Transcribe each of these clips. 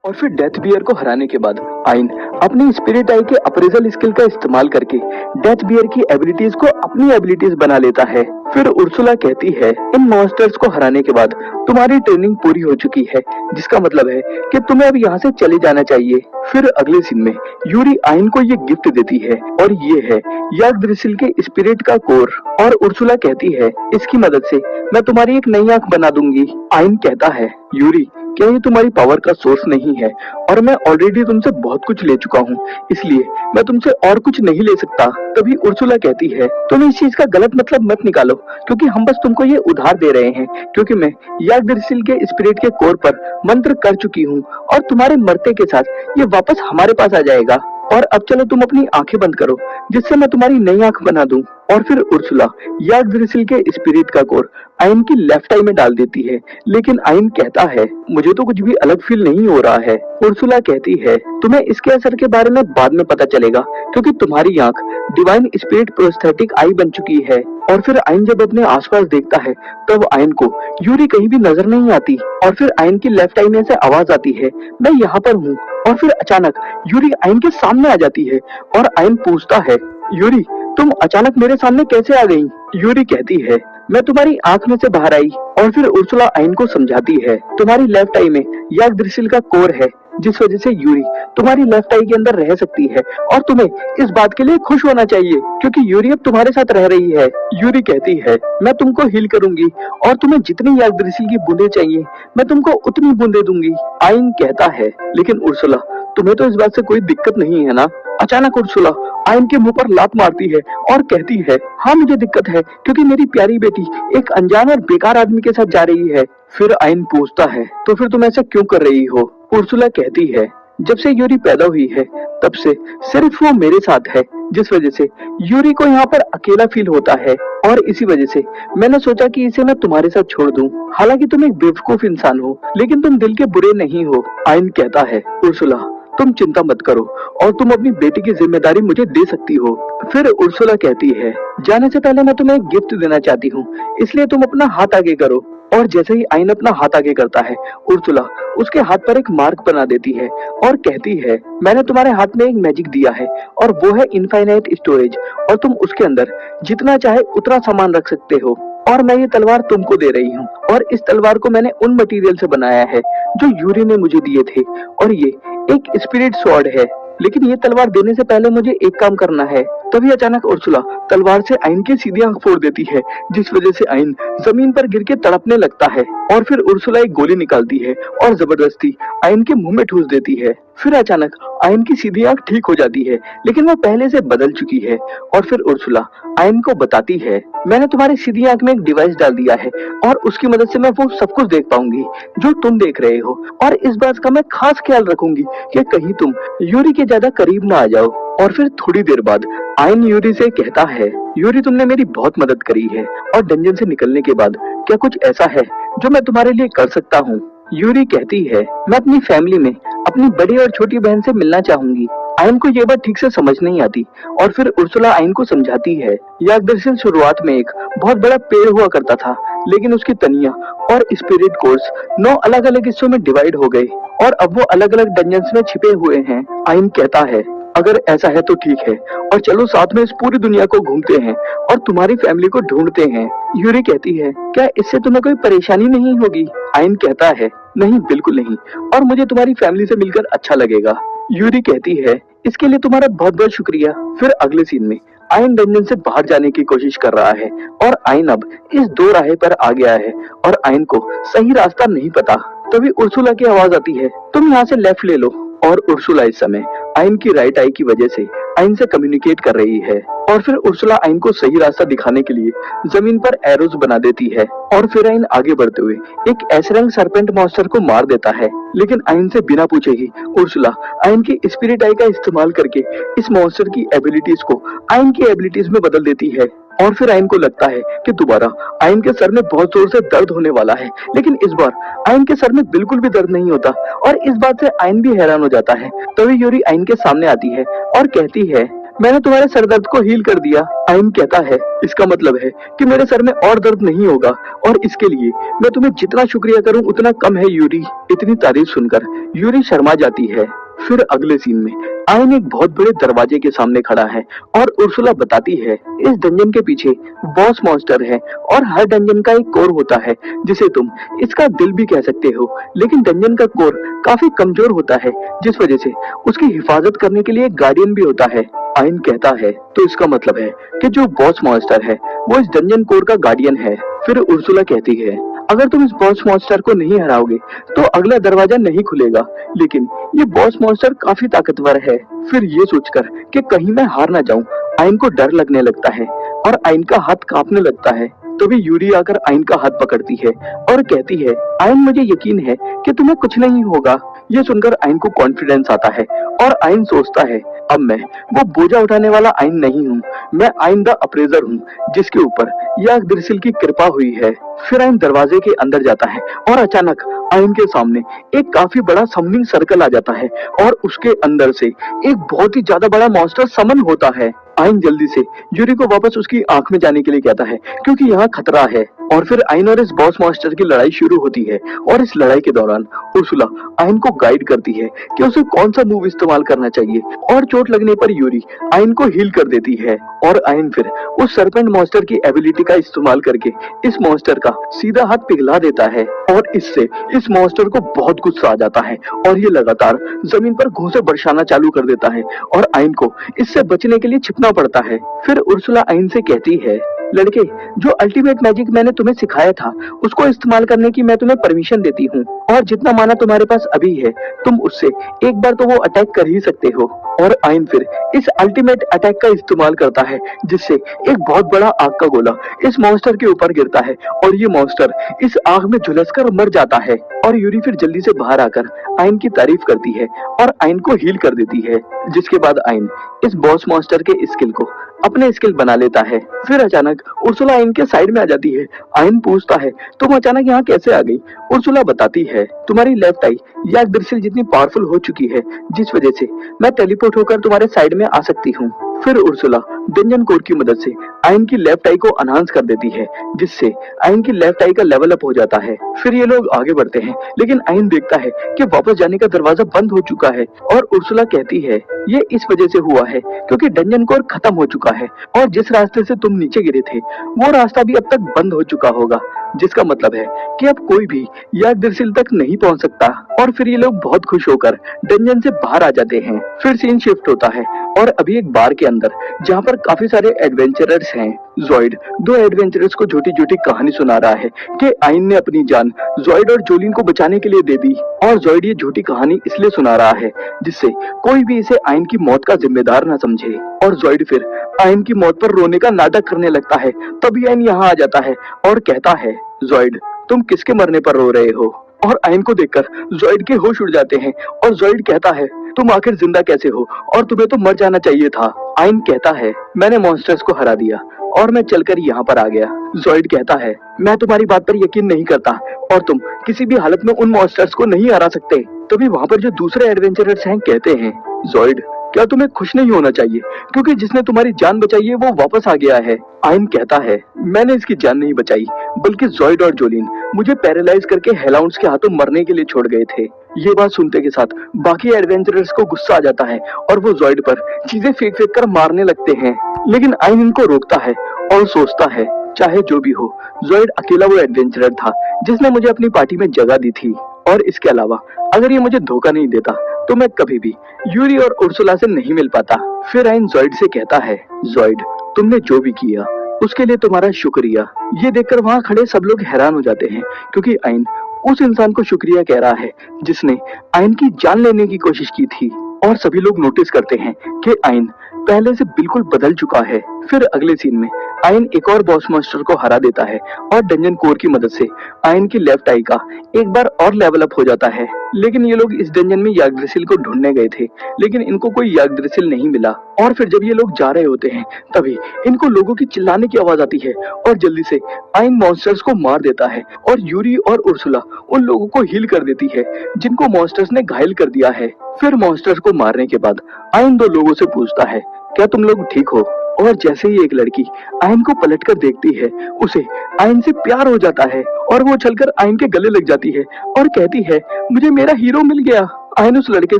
और फिर death beer को हराने के बाद आइन अपनी स्पिरिट आई के अप्रेजल स्किल का इस्तेमाल करके डेथ बियर की एबिलिटीज को अपनी एबिलिटीज बना लेता है। फिर उर्सुला कहती है, इन मॉन्स्टर्स को हराने के बाद तुम्हारी ट्रेनिंग पूरी हो चुकी है, जिसका मतलब है कि तुम्हें अब यहाँ से चले जाना चाहिए। फिर अगले सीन में यूरी आइन को ये गिफ्ट देती है और ये है याग्द्रिसिल के स्पिरिट का कोर। और उर्सुला कहती है, इसकी मदद से मैं तुम्हारी एक नई आंख बना दूंगी। आइन कहता है, यूरी क्या ये तुम्हारी पावर का सोर्स नहीं है? और मैं ऑलरेडी तुमसे बहुत कुछ ले चुका हूँ, इसलिए मैं तुमसे और कुछ नहीं ले सकता। तभी उर्सुला कहती है, तुम इस चीज का गलत मतलब मत निकालो, क्योंकि हम बस तुमको ये उधार दे रहे हैं, क्योंकि मैं याग्द्रिसिल के स्पिरिट के कोर पर मंत्र कर चुकी हूँ और तुम्हारे मरते के साथ ये वापस हमारे पास आ जाएगा। और अब चलो तुम अपनी आंखें बंद करो, जिससे मैं तुम्हारी नई आंख बना दूं। और फिर उर्सुला याग्द्रिसिल के स्पिरिट का कोर आइन की लेफ्ट आई में डाल देती है, लेकिन आइन कहता है, मुझे तो कुछ भी अलग फील नहीं हो रहा है। उर्सुला कहती है, तुम्हें इसके असर के बारे में बाद में पता चलेगा, क्योंकि तुम्हारी आंख डिवाइन स्पिरिट प्रोस्थेटिक आई बन चुकी है। और फिर आइन जब अपने आसपास देखता है, तब आइन को यूरी कहीं भी नजर नहीं आती। और फिर आइन की लेफ्ट आई में से आवाज आती है, मैं यहाँ पर हूँ। और फिर अचानक यूरी आइन के सामने आ जाती है और आइन पूछता है, यूरी तुम अचानक मेरे सामने कैसे आ गई? यूरी कहती है, मैं तुम्हारी आंख में से बाहर आई। और फिर उर्सुला आइन को समझाती है, तुम्हारी लेफ्ट आई में याग्द्रिसिल का कोर है, जिस वजह से यूरी तुम्हारी लेफ्ट आई के अंदर रह सकती है। और तुम्हें इस बात के लिए खुश होना चाहिए, क्योंकि यूरी अब तुम्हारे साथ रह रही है। यूरी कहती है, मैं तुमको हील करूंगी और तुम्हें जितनी याग्द्रिसिल की बूंदें चाहिए मैं तुमको उतनी बूंदें दूंगी। आइन कहता है, लेकिन उर्सुला तुम्हें तो इस बात से कोई दिक्कत नहीं है ना? अचानक उर्सुला आइन के मुंह पर लात मारती है और कहती है, हाँ मुझे दिक्कत है, क्योंकि मेरी प्यारी बेटी एक अनजान और बेकार आदमी के साथ जा रही है। फिर आइन पूछता है, तो फिर तुम ऐसा क्यों कर रही हो? उर्सुला कहती है, जब से यूरी पैदा हुई है तब से सिर्फ वो मेरे साथ है, जिस वजह से यूरी को यहाँ पर अकेला फील होता है। और इसी वजह से मैंने सोचा कि इसे मैं तुम्हारे साथ छोड़ दूं। हालांकि तुम एक बेवकूफ इंसान हो, लेकिन तुम दिल के बुरे नहीं हो। आइन कहता है, उर्सुला तुम चिंता मत करो और तुम अपनी बेटी की जिम्मेदारी मुझे दे सकती हो। फिर उर्सुला कहती है, जाने से पहले मैं तुम्हें एक गिफ्ट देना चाहती हूँ, इसलिए तुम अपना हाथ आगे करो। और जैसे ही आइन अपना हाथ आगे करता है, उर्सुला उसके हाथ पर एक मार्क बना देती है और कहती है, मैंने तुम्हारे हाथ में एक मैजिक दिया है और वो है इनफाइनाइट स्टोरेज, और तुम उसके अंदर जितना चाहे उतना सामान रख सकते हो। और मैं ये तलवार तुमको दे रही हूँ, और इस तलवार को मैंने उन मटेरियल से बनाया है जो यूरी ने मुझे दिए थे, और ये एक स्पिरिट स्वॉर्ड है। लेकिन ये तलवार देने से पहले मुझे एक काम करना है। तभी अचानक उर्सुला तलवार से आइन की सीधी आंख फोड़ देती है, जिस वजह से आइन जमीन पर गिर के तड़पने लगता है। और फिर उर्सुला एक गोली निकालती है और जबरदस्ती आइन के मुंह में ठूस देती है। फिर अचानक आइन की सीधी आंख ठीक हो जाती है, लेकिन वो पहले से बदल चुकी है। और फिर उर्सुला आइन को बताती है, मैंने तुम्हारी सीधी आंख में एक डिवाइस डाल दिया है और उसकी मदद से मैं वो सब कुछ देख पाऊंगी जो तुम देख रहे हो, और इस बात का मैं खास ख्याल रखूंगी कि कहीं तुम यूरी के ज्यादा करीब ना आ जाओ। और फिर थोड़ी देर बाद आइन यूरी से कहता है, यूरी तुमने मेरी बहुत मदद करी है, और डंजन से निकलने के बाद क्या कुछ ऐसा है जो मैं तुम्हारे लिए कर सकता हूँ? यूरी कहती है, मैं अपनी फैमिली में अपनी बड़ी और छोटी बहन से मिलना चाहूंगी। आइन को ये बात ठीक से समझ नहीं आती, और फिर उर्सुला आइन को समझाती है, याग्द्रिसिल शुरुआत में एक बहुत बड़ा पेड़ हुआ करता था, लेकिन उसकी तनियां और स्पिरिट कोर्स 9 अलग अलग हिस्सों में डिवाइड हो गए और अब वो अलग अलग डंजन्स में छिपे हुए हैं। आइन कहता है, अगर ऐसा है तो ठीक है, और चलो साथ में इस पूरी दुनिया को घूमते हैं और तुम्हारी फैमिली को ढूंढते हैं। यूरी कहती है, क्या इससे तुम्हें कोई परेशानी नहीं होगी? आइन कहता है, नहीं बिल्कुल नहीं, और मुझे तुम्हारी फैमिली से मिलकर अच्छा लगेगा। यूरी कहती है, इसके लिए तुम्हारा बहुत बहुत शुक्रिया। फिर अगले सीन में आइन डंजन से बाहर जाने की कोशिश कर रहा है और आइन अब इस दो राह पर आ गया है और आइन को सही रास्ता नहीं पता। तभी उर्सुला की आवाज आती है, तुम यहाँ से लेफ्ट ले लो। और उर्सुला इस समय आइन की राइट आई की वजह से आइन से कम्युनिकेट कर रही है। और फिर उर्सुला आइन को सही रास्ता दिखाने के लिए जमीन पर एरोज बना देती है, और फिर आइन आगे बढ़ते हुए एक एसरंग सरपेंट मॉन्स्टर को मार देता है। लेकिन आइन से बिना पूछे ही उर्सुला आइन की स्पिरिट आई का इस्तेमाल करके इस मॉन्स्टर की एबिलिटीज को आइन की एबिलिटीज में बदल देती है। और फिर आइन को लगता है कि दोबारा आइन के सर में बहुत जोर से दर्द होने वाला है, लेकिन इस बार आइन के सर में बिल्कुल भी दर्द नहीं होता, और इस बात से आइन भी हैरान हो जाता है। तभी यूरी आइन के सामने आती है और कहती है, मैंने तुम्हारे सर दर्द को हील कर दिया। आइन कहता है, इसका मतलब है कि मेरे सर में और दर्द नहीं होगा और इसके लिए मैं तुम्हें जितना शुक्रिया करूं उतना कम है यूरी। इतनी तारीफ सुनकर यूरी शर्मा जाती है। फिर अगले सीन में आइन एक बहुत बड़े दरवाजे के सामने खड़ा है और उर्सुला बताती है, इस डंजन के पीछे बॉस मॉन्स्टर है और हर डंजन का एक कोर होता है जिसे तुम इसका दिल भी कह सकते हो, लेकिन डंजन का कोर काफी कमजोर होता है जिस वजह से उसकी हिफाजत करने के लिए एक गार्डियन भी होता है। आइन कहता है, तो इसका मतलब है कि जो बॉस मॉन्स्टर है वो इस डंजन कोर का गार्डियन है। फिर उर्सुला कहती है, अगर तुम इस बॉस मॉन्स्टर को नहीं हराओगे तो अगला दरवाजा नहीं खुलेगा, लेकिन ये बॉस मॉन्स्टर काफी ताकतवर है। फिर ये सोचकर कि कहीं मैं हार ना जाऊं, आइन को डर लगने लगता है और आइन का हाथ कांपने लगता है। तभी यूरी आकर आइन का हाथ पकड़ती है और कहती है, आइन मुझे यकीन है कि तुम्हें कुछ नहीं होगा। ये सुनकर आइन को कॉन्फिडेंस आता है और आइन सोचता है, अब मैं वो बोझा उठाने वाला आइन नहीं हूँ, मैं आइन द अप्रेजर हूँ जिसके ऊपर याग्द्रिसिल की कृपा हुई है। फिर आइन दरवाजे के अंदर जाता है और अचानक आइन के सामने एक काफी बड़ा समनिंग सर्कल आ जाता है और उसके अंदर से एक बहुत ही ज्यादा बड़ा मॉन्स्टर समन होता है। आइन जल्दी से यूरी को वापस उसकी आंख में जाने के लिए कहता है क्योंकि यहाँ खतरा है। और फिर आइन और इस बॉस मॉन्स्टर की लड़ाई शुरू होती है और इस लड़ाई के दौरान उर्सुला आइन को गाइड करती है कि उसे कौन सा मूव इस्तेमाल करना चाहिए और चोट लगने पर यूरी आइन को हील कर देती है और आइन फिर उस सरपेंट मॉन्स्टर की एबिलिटी का इस्तेमाल करके इस मॉन्स्टर का सीधा हाथ पिघला देता है और इससे इस मॉन्स्टर को बहुत गुस्सा आ जाता है और ये लगातार जमीन पर घूंसे बरसाना चालू कर देता है और आइन को इससे बचने के लिए छिपना पड़ता है। फिर उर्सुला आइन से कहती है, लड़के, जो अल्टीमेट मैजिक मैंने तुम्हें सिखाया था उसको इस्तेमाल करने की मैं तुम्हें परमिशन देती हूँ और जितना माना तुम्हारे पास अभी है तुम उससे एक बार तो वो अटैक कर ही सकते हो। और आइन फिर इस अल्टीमेट अटैक का इस्तेमाल करता है जिससे एक बहुत बड़ा आग का गोला इस मॉन्स्टर के ऊपर गिरता है और ये मॉन्स्टर इस आग में झुलसकर मर जाता है। और यूरी फिर जल्दी से बाहर आकर आइन की तारीफ करती है और आइन को हील कर देती है, जिसके बाद आइन इस बॉस मॉन्स्टर के स्किल को अपने स्किल बना लेता है। फिर अचानक उर्सुला आइन के साइड में आ जाती है। आइन पूछता है, तुम अचानक यहाँ कैसे आ गई? उर्सुला बताती है, तुम्हारी लेफ्ट आई याग्द्रिसिल जितनी पावरफुल हो चुकी है जिस वजह से मैं टेलीपोर्ट होकर तुम्हारे साइड में आ सकती हूँ। फिर उर्सुला डंजन कोर की मदद से आइन की लेफ्ट आई को एनहांस कर देती है जिससे आइन की लेफ्ट आई का लेवल अप हो जाता है। फिर ये लोग आगे बढ़ते हैं लेकिन आइन देखता है कि वापस जाने का दरवाजा बंद हो चुका है और उर्सुला कहती है, ये इस वजह से हुआ है क्योंकि डंजन कोर खत्म हो चुका है और जिस रास्ते से तुम नीचे गिरे थे वो रास्ता भी अब तक बंद हो चुका होगा, जिसका मतलब है कि अब कोई भी याग्द्रिसिल तक नहीं पहुंच सकता। और फिर ये लोग बहुत खुश होकर डंजन से बाहर आ जाते हैं। फिर सीन शिफ्ट होता है और अभी एक बार के अंदर जहाँ पर काफी सारे एडवेंचरर्स हैं। जॉइड दो एडवेंचरर्स को झूठी झूठी कहानी सुना रहा है कि आइन ने अपनी जान जॉइड और जोलिन को बचाने के लिए दे दी और जॉइड ये झूठी कहानी इसलिए सुना रहा है जिससे कोई भी इसे आइन की मौत का जिम्मेदार न समझे। और जॉइड फिर आइन की मौत पर रोने का नाटक करने लगता है। तभी आइन यहाँ आ जाता है और कहता है, जॉइड, तुम किसके मरने पर रो रहे हो? और आइन को देखकर जॉइड के होश उड़ जाते हैं और जॉइड कहता है, तुम आखिर जिंदा कैसे हो और तुम्हें तो मर जाना चाहिए था। आइन कहता है, मैंने मॉन्स्टर्स को हरा दिया और मैं चलकर यहाँ पर आ गया। जॉइड कहता है, मैं तुम्हारी बात पर यकीन नहीं करता और तुम किसी भी हालत में उन मॉन्स्टर्स को नहीं हरा सकते। तभी वहाँ पर जो दूसरे एडवेंचरर्स हैं कहते हैं, जॉइड, क्या तुम्हें खुश नहीं होना चाहिए क्योंकि जिसने तुम्हारी जान बचाई है वो वापस आ गया है। आइन कहता है, मैंने इसकी जान नहीं बचाई बल्कि जॉइड और जोलिन मुझे पैरालाइज करके हेलाउंड्स के हाथों मरने के लिए छोड़ गए थे। ये बात सुनते के साथ बाकी एडवेंचरर्स को गुस्सा आ जाता है और वो जॉइड पर चीजें फेंक फेंक कर मारने लगते हैं, लेकिन आइन इनको रोकता है और सोचता है, चाहे जो भी हो, जॉइड अकेला वो एडवेंचरर था जिसने मुझे अपनी पार्टी में जगह दी थी और इसके अलावा अगर ये मुझे धोखा नहीं देता तो मैं कभी भी यूरी और उर्सुला से नहीं मिल पाता। फिर आइन जॉइड से कहता है, जॉइड, तुमने जो भी किया उसके लिए तुम्हारा शुक्रिया। ये देखकर वहाँ खड़े सब लोग हैरान हो जाते हैं क्योंकि आइन उस इंसान को शुक्रिया कह रहा है जिसने आइन की जान लेने की कोशिश की थी। और सभी लोग नोटिस करते हैं कि आइन पहले से बिल्कुल बदल चुका है। फिर अगले सीन में आइन एक और बॉस मास्टर को हरा देता है और डंजन कोर की मदद से आइन की लेफ्ट आई का एक बार और लेवल अप हो जाता है। लेकिन ये लोग इस डंजन में याग्द्रिसिल को ढूंढने गए थे लेकिन इनको कोई याग्द्रिसिल नहीं मिला। और फिर जब ये लोग जा रहे होते हैं तभी इनको लोगों की चिल्लाने की आवाज आती है और जल्दी से आइन मॉन्स्टर्स को मार देता है और यूरी और उर्सुला उन लोगों को हील कर देती है जिनको मॉन्स्टर्स ने घायल कर दिया है। फिर मॉन्स्टर्स को मारने के बाद आइन दो लोगों से पूछता है क्या तुम लोग ठीक हो? और जैसे ही एक लड़की आयन को पलटकर देखती है, उसे आयन से प्यार हो जाता है और वो उछलकर आयन के गले लग जाती है और कहती है, मुझे मेरा हीरो मिल गया। आयन उस लड़के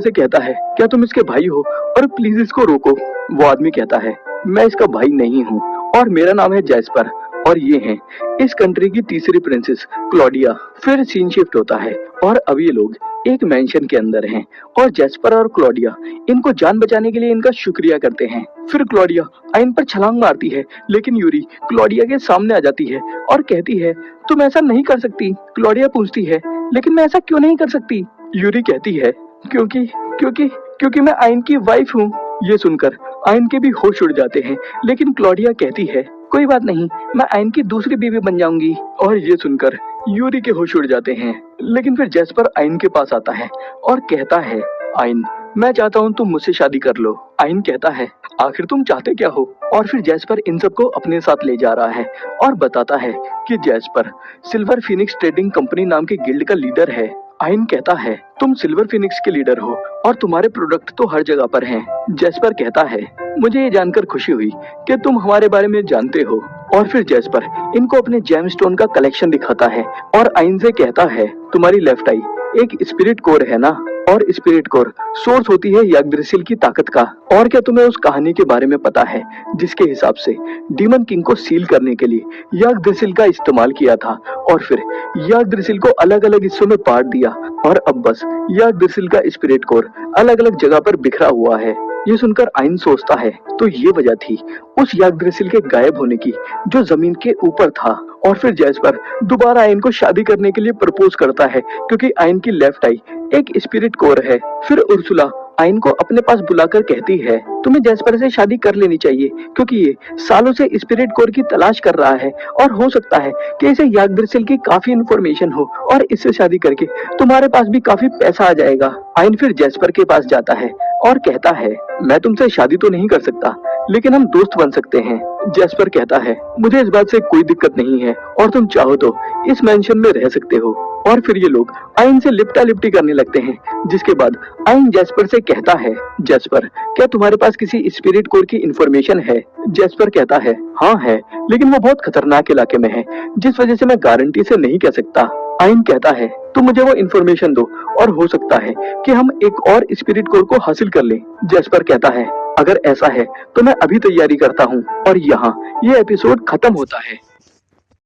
से कहता है, क्या तुम इसके भाई हो और प्लीज इसको रोको। वो आदमी कहता है, मैं इसका भाई नहीं हूँ और मेरा नाम है जैस्पर और ये हैं इस कंट्री की तीसरी प्रिंसेस क्लॉडिया। फिर सीन शिफ्ट होता है और अब ये लोग एक मेंशन के अंदर हैं और जैस्पर और क्लॉडिया इनको जान बचाने के लिए इनका शुक्रिया करते हैं। फिर क्लॉडिया आयन पर छलांग मारती है, लेकिन यूरी क्लॉडिया के सामने आ जाती है और कहती है, तुम ऐसा नहीं कर सकती। क्लॉडिया पूछती है, लेकिन मैं ऐसा क्यों नहीं कर सकती? यूरी कहती है, क्योंकि क्योंकि क्योंकि मैं आयन की वाइफ हूँ। ये सुनकर आयन के भी होश उड़ जाते हैं, लेकिन क्लॉडिया कहती है, कोई बात नहीं, मैं आयन की दूसरी बीवी बन जाऊंगी। और ये सुनकर यूरी के होश उड़ जाते हैं, लेकिन फिर जैस्पर आयन के पास आता है और कहता है, आयन मैं चाहता हूँ तुम मुझसे शादी कर लो। आयन कहता है, आखिर तुम चाहते क्या हो? और फिर जैस्पर इन सबको अपने साथ ले जा रहा है और बताता है कि jasper silver Phoenix trading company नाम के गिल्ड का लीडर है। आयन कहता है, तुम सिल्वर फिनिक्स के लीडर हो और तुम्हारे प्रोडक्ट तो हर जगह पर हैं। जैस्पर कहता है, मुझे ये जानकर खुशी हुई कि तुम हमारे बारे में जानते हो। और फिर जैस्पर इनको अपने जेमस्टोन का कलेक्शन दिखाता है और आयन से कहता है, तुम्हारी लेफ्ट आई एक स्पिरिट कोर है ना, और स्पिरिट कोर सोर्स होती है याग्द्रिसिल की ताकत का। और क्या तुम्हें उस कहानी के बारे में पता है जिसके हिसाब से डीमन किंग को सील करने के लिए याग्द्रिसिल का इस्तेमाल किया था और फिर याग्द्रिसिल को अलग अलग हिस्सों में बांट दिया और अब बस याग्द्रिसिल का स्पिरिट कोर अलग अलग जगह पर बिखरा हुआ है। ये सुनकर आयन सोचता है, तो ये वजह थी उस याग्द्रिसिल के गायब होने की जो जमीन के ऊपर था। और फिर जैस्पर दोबारा आयन को शादी करने के लिए प्रपोज करता है, क्योंकि आयन की लेफ्ट आई एक स्पिरिट कोर है। फिर उर्सुला आयन को अपने पास बुलाकर कहती है, तुम्हें जैस्पर से शादी कर लेनी चाहिए, क्योंकि ये सालों से स्पिरिट कोर की तलाश कर रहा है और हो सकता है कि इसे याग्द्रिसिल की काफी इंफॉर्मेशन हो और इससे शादी करके तुम्हारे पास भी काफी पैसा आ जाएगा। आयन फिर जैस्पर के पास जाता है और कहता है, मैं तुमसे शादी तो नहीं कर सकता, लेकिन हम दोस्त बन सकते हैं। जैस्पर कहता है, मुझे इस बात से कोई दिक्कत नहीं है और तुम चाहो तो इस मेंशन में रह सकते हो। और फिर ये लोग आयन से लिपटा लिपटी करने लगते हैं, जिसके बाद आयन जैस्पर से कहता है, जैस्पर क्या तुम्हारे पास किसी स्पिरिट कोर की इंफॉर्मेशन है? जैस्पर कहता है, हाँ है, लेकिन वो बहुत खतरनाक इलाके में है, जिस वजह से मैं गारंटी से नहीं कह सकता। आयन कहता है, तो मुझे वो इन्फॉर्मेशन दो और हो सकता है कि हम एक और स्पिरिट कोर को हासिल कर लें। जैस्पर कहता है, अगर ऐसा है तो मैं अभी तैयारी करता हूँ। और यहाँ ये एपिसोड खत्म होता है।